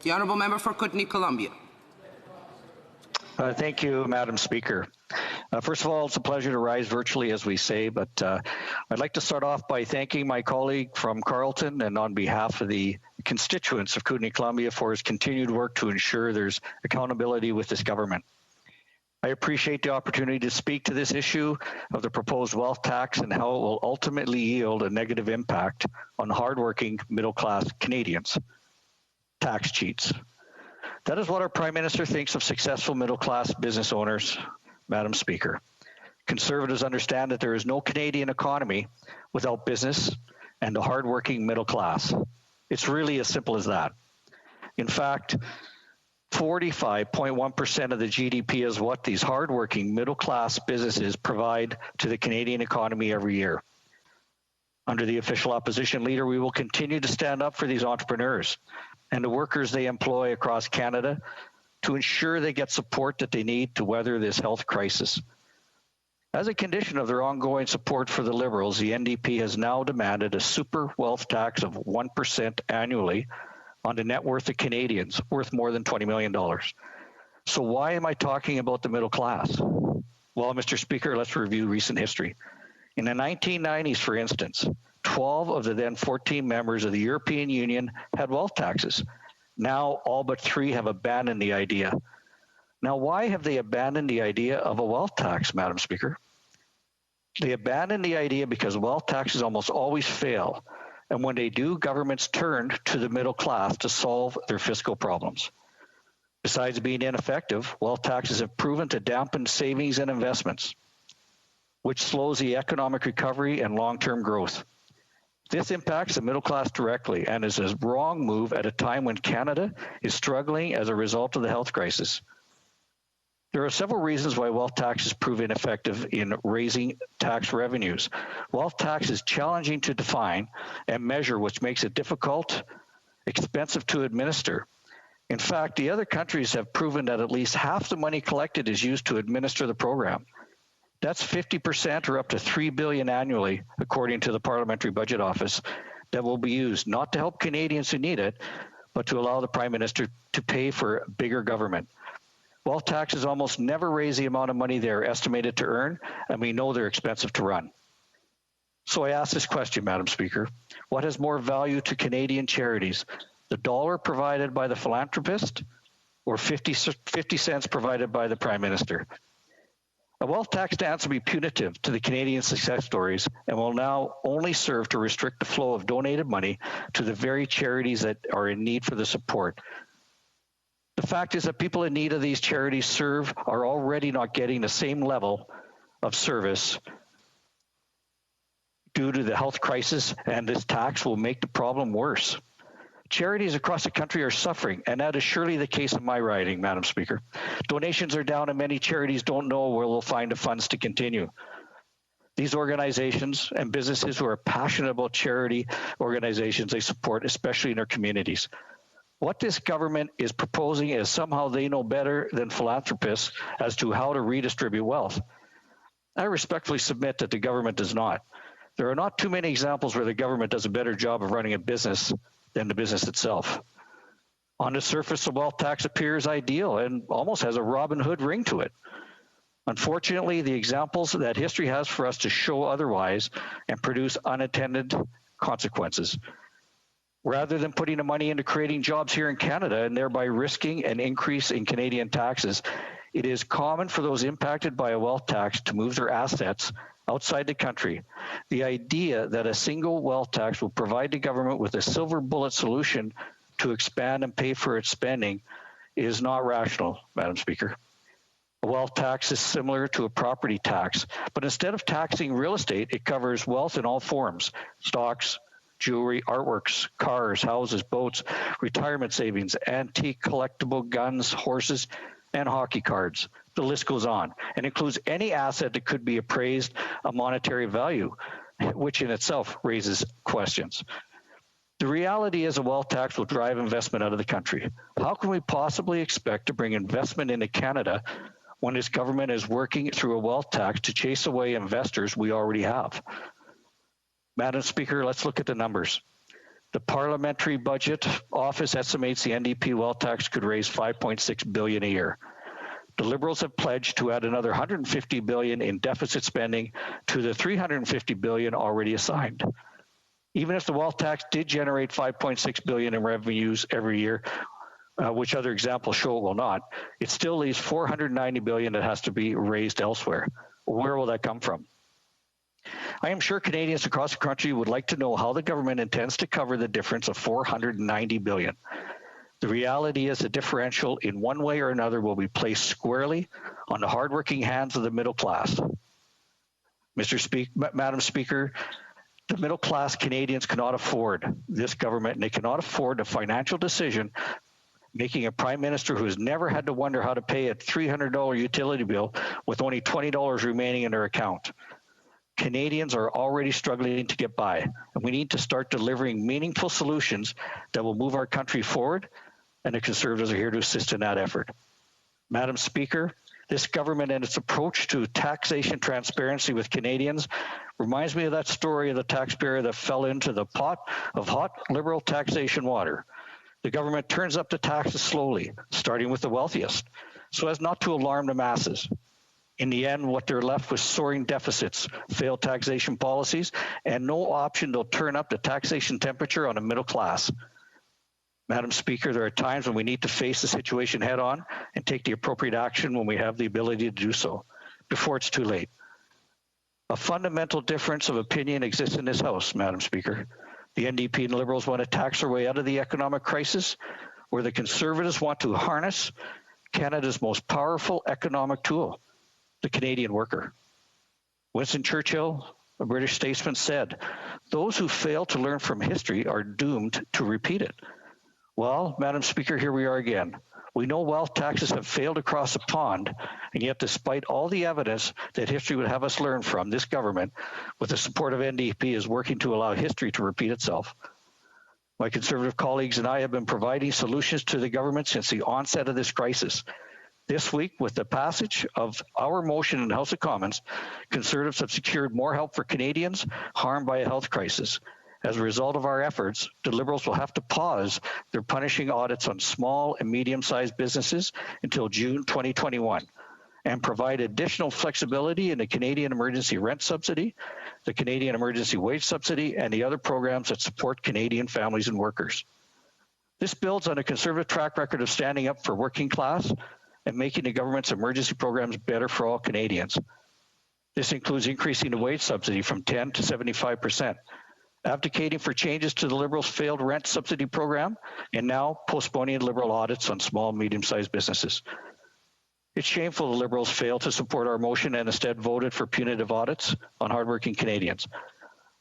The Honourable Member for Kootenay-Columbia. Thank you, Madam Speaker. First of all, it's a pleasure to rise virtually, as we say, but I'd like to start off by thanking my colleague from Carleton and on behalf of the constituents of Kootenay-Columbia for his continued work to ensure there's accountability with this government. I appreciate the opportunity to speak to this issue of the proposed wealth tax and how it will ultimately yield a negative impact on hardworking middle-class Canadians. Tax cheats. That is what our Prime Minister thinks of successful middle-class business owners, Madam Speaker. Conservatives understand that there is no Canadian economy without business and a hardworking middle class. It's really as simple as that. In fact, 45.1% of the GDP is what these hardworking middle-class businesses provide to the Canadian economy every year. Under the official opposition leader, we will continue to stand up for these entrepreneurs and the workers they employ across Canada to ensure they get support that they need to weather this health crisis. As a condition of their ongoing support for the Liberals, the NDP has now demanded a super wealth tax of 1% annually on the net worth of Canadians worth more than $20 million. So why am I talking about the middle class? Well, Mr. Speaker, let's review recent history. In the 1990s, for instance, 12 of the then 14 members of the European Union had wealth taxes. Now, all but 3 have abandoned the idea. Now, why have they abandoned the idea of a wealth tax, Madam Speaker? They abandoned the idea because wealth taxes almost always fail. And when they do, governments turn to the middle class to solve their fiscal problems. Besides being ineffective, wealth taxes have proven to dampen savings and investments, which slows the economic recovery and long-term growth. This impacts the middle class directly and is a wrong move at a time when Canada is struggling as a result of the health crisis. There are several reasons why wealth taxes prove ineffective in raising tax revenues. Wealth tax is challenging to define and measure, which makes it difficult, expensive to administer. In fact, the other countries have proven that at least half the money collected is used to administer the program. That's 50% or up to $3 billion annually, according to the Parliamentary Budget Office, that will be used not to help Canadians who need it, but to allow the Prime Minister to pay for bigger government. Wealth taxes almost never raise the amount of money they're estimated to earn, and we know they're expensive to run. So I ask this question, Madam Speaker. What has more value to Canadian charities, the dollar provided by the philanthropist or 50 cents provided by the Prime Minister? A wealth tax stands to be punitive to the Canadian success stories and will now only serve to restrict the flow of donated money to the very charities that are in need for the support. The fact is that people in need of these charities serve are already not getting the same level of service due to the health crisis, and this tax will make the problem worse. Charities across the country are suffering, and that is surely the case in my riding, Madam Speaker. Donations are down, and many charities don't know where they'll find the funds to continue. These organizations and businesses who are passionate about charity organizations they support, especially in their communities. What this government is proposing is somehow they know better than philanthropists as to how to redistribute wealth. I respectfully submit that the government does not. There are not too many examples where the government does a better job of running a business than the business itself. On the surface, the wealth tax appears ideal and almost has a Robin Hood ring to it. Unfortunately, the examples that history has for us to show otherwise and produce unintended consequences. Rather than putting the money into creating jobs here in Canada and thereby risking an increase in Canadian taxes, it is common for those impacted by a wealth tax to move their assets outside the country. The idea that a single wealth tax will provide the government with a silver bullet solution to expand and pay for its spending is not rational, Madam Speaker. A wealth tax is similar to a property tax, but instead of taxing real estate, it covers wealth in all forms: stocks, jewelry, artworks, cars, houses, boats, retirement savings, antique collectible guns, horses, and hockey cards. The list goes on, and includes any asset that could be appraised a monetary value, which in itself raises questions. The reality is a wealth tax will drive investment out of the country. How can we possibly expect to bring investment into Canada when this government is working through a wealth tax to chase away investors we already have? Madam Speaker, let's look at the numbers. The Parliamentary Budget Office estimates the NDP wealth tax could raise $5.6 billion a year. The Liberals have pledged to add another $150 billion in deficit spending to the $350 billion already assigned. Even if the wealth tax did generate $5.6 billion in revenues every year, which other examples show it will not, it still leaves $490 billion that has to be raised elsewhere. Where will that come from? I am sure Canadians across the country would like to know how the government intends to cover the difference of $490 billion. The reality is the differential in one way or another will be placed squarely on the hardworking hands of the middle class. Madam Speaker, the middle class Canadians cannot afford this government, and they cannot afford a financial decision making a prime minister who has never had to wonder how to pay a $300 utility bill with only $20 remaining in their account. Canadians are already struggling to get by, and we need to start delivering meaningful solutions that will move our country forward, and the Conservatives are here to assist in that effort. Madam Speaker, this government and its approach to taxation transparency with Canadians reminds me of that story of the taxpayer that fell into the pot of hot Liberal taxation water. The government turns up the taxes slowly, starting with the wealthiest, so as not to alarm the masses. In the end, what they're left with soaring deficits, failed taxation policies, and no option to turn up the taxation temperature on the middle class. Madam Speaker, there are times when we need to face the situation head on and take the appropriate action when we have the ability to do so, before it's too late. A fundamental difference of opinion exists in this House, Madam Speaker. The NDP and Liberals want to tax their way out of the economic crisis, where the Conservatives want to harness Canada's most powerful economic tool, the Canadian worker. Winston Churchill, a British statesman, said, "Those who fail to learn from history are doomed to repeat it." Well, Madam Speaker, here we are again. We know wealth taxes have failed across the pond, and yet despite all the evidence that history would have us learn from, this government, with the support of NDP, is working to allow history to repeat itself. My Conservative colleagues and I have been providing solutions to the government since the onset of this crisis. This week, with the passage of our motion in the House of Commons, Conservatives have secured more help for Canadians harmed by a health crisis. As a result of our efforts, the Liberals will have to pause their punishing audits on small and medium-sized businesses until June 2021 and provide additional flexibility in the Canadian Emergency Rent Subsidy, the Canadian Emergency Wage Subsidy, and the other programs that support Canadian families and workers. This builds on a Conservative track record of standing up for working class and making the government's emergency programs better for all Canadians. This includes increasing the wage subsidy from 10 to 75%, advocating for changes to the Liberals' failed rent subsidy program, and now postponing Liberal audits on small and medium-sized businesses. It's shameful the Liberals failed to support our motion and instead voted for punitive audits on hardworking Canadians.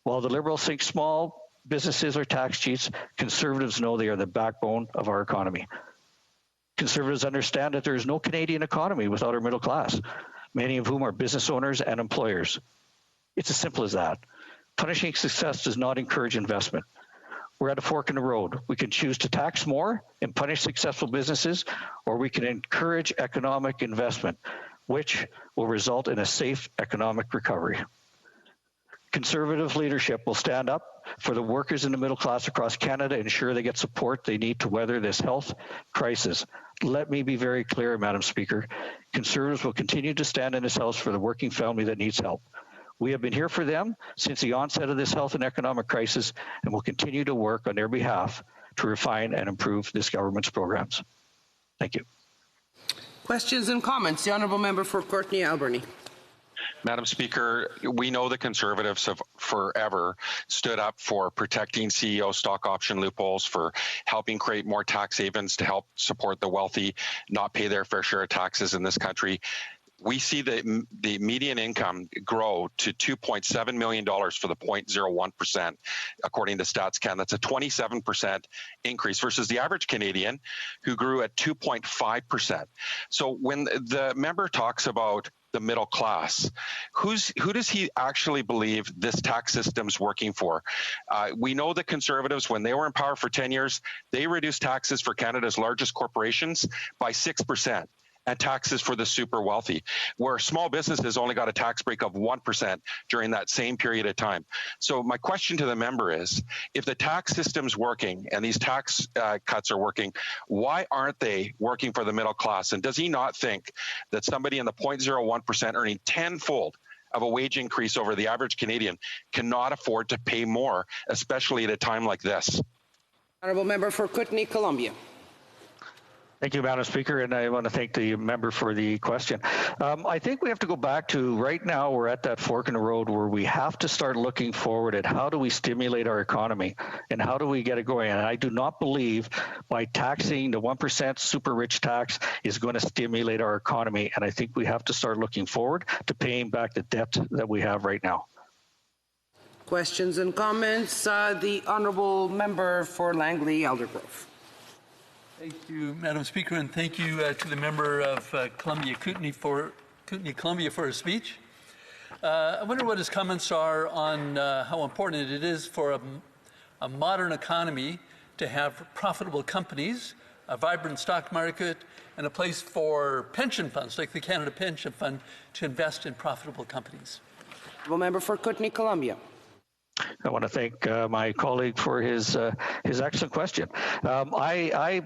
While the Liberals think small businesses are tax cheats, Conservatives know they are the backbone of our economy. Conservatives understand that there is no Canadian economy without our middle class, many of whom are business owners and employers. It's as simple as that. Punishing success does not encourage investment. We're at a fork in the road. We can choose to tax more and punish successful businesses, or we can encourage economic investment, which will result in a safe economic recovery. Conservative leadership will stand up for the workers in the middle class across Canada and ensure they get support they need to weather this health crisis. Let me be very clear, Madam Speaker. Conservatives will continue to stand in this House for the working family that needs help. We have been here for them since the onset of this health and economic crisis, and will continue to work on their behalf to refine and improve this government's programs. Thank you. Questions and comments? The Honourable Member for Courtenay-Alberni. Madam Speaker, we know the Conservatives have forever stood up for protecting CEO stock option loopholes, for helping create more tax havens to help support the wealthy not pay their fair share of taxes in this country. We see the median income grow to $2.7 million for the 0.01%, according to StatsCan. That's a 27% increase versus the average Canadian, who grew at 2.5%. So when the member talks about the middle class, who does he actually believe this tax system's working for? We know the Conservatives, when they were in power for 10 years, they reduced taxes for Canada's largest corporations by 6%. and taxes for the super wealthy, where small businesses only got a tax break of 1% during that same period of time. So my question to the member is, if the tax system's working and these tax cuts are working, why aren't they working for the middle class? And does he not think that somebody in the 0.01% earning tenfold of a wage increase over the average Canadian cannot afford to pay more, especially at a time like this? Honourable member for Kootenay, Columbia. Thank you, Madam Speaker, and I want to thank the member for the question. I think we have to go back to right now we're at that fork in the road where we have to start looking forward at how do we stimulate our economy and how do we get it going. And I do not believe by taxing the 1% super rich tax is going to stimulate our economy. And I think we have to start looking forward to paying back the debt that we have right now. Questions and comments? The honourable member for Langley, Aldergrove. Thank you, Madam Speaker, and thank you to the member of Kootenay, Columbia for his speech. I wonder what his comments are on how important it is for a modern economy to have profitable companies, a vibrant stock market, and a place for pension funds, like the Canada Pension Fund, to invest in profitable companies. Honourable member for Kootenay, Columbia. I want to thank my colleague for his excellent question. I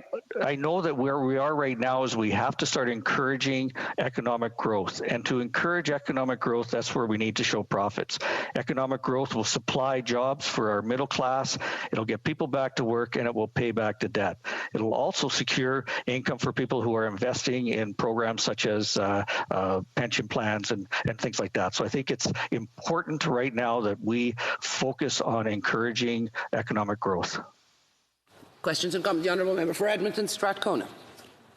know that where we are right now is we have to start encouraging economic growth, and to encourage economic growth, that's where we need to show profits. Economic growth will supply jobs for our middle class. It'll get people back to work, and it will pay back the debt. It'll also secure income for people who are investing in programs such as pension plans and things like that. So I think it's important right now that we focus on encouraging economic growth. Questions and comments. The honourable member for Edmonton, Strathcona.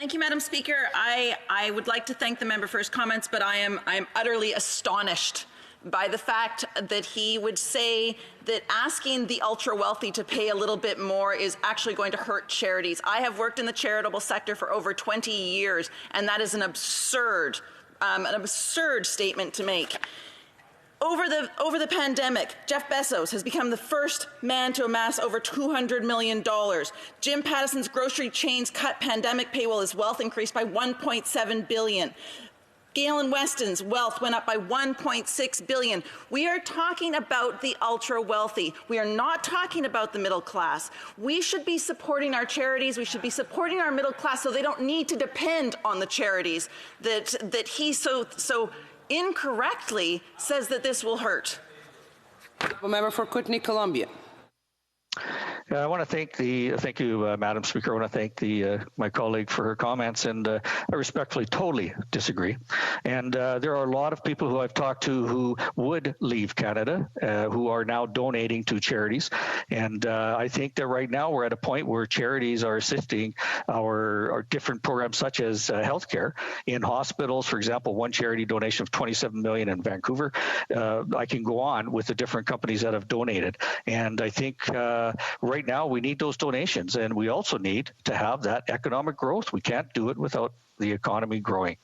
Thank you, Madam Speaker. I would like to thank the member for his comments, but I am utterly astonished by the fact that he would say that asking the ultra wealthy to pay a little bit more is actually going to hurt charities. I have worked in the charitable sector for over 20 years, and that is an absurd statement to make. Over the pandemic, Jeff Bezos has become the first man to amass over $200 million. Jim Patterson's grocery chains cut pandemic pay while his wealth increased by $1.7 billion. Galen Weston's wealth went up by $1.6 billion. We are talking about the ultra wealthy. We are not talking about the middle class. We should be supporting our charities. We should be supporting our middle class so they don't need to depend on the charities that he so incorrectly says that this will hurt. A member for Kootenay, Columbia. I want to thank you, Madam Speaker. I want to thank my colleague for her comments, and I respectfully totally disagree. And there are a lot of people who I've talked to who would leave Canada, who are now donating to charities. And I think that right now we're at a point where charities are assisting our different programs, such as healthcare in hospitals. For example, one charity donation of $27 million in Vancouver. I can go on with the different companies that have donated, and I think right now we need those donations, and we also need to have that economic growth. We can't do it without the economy growing.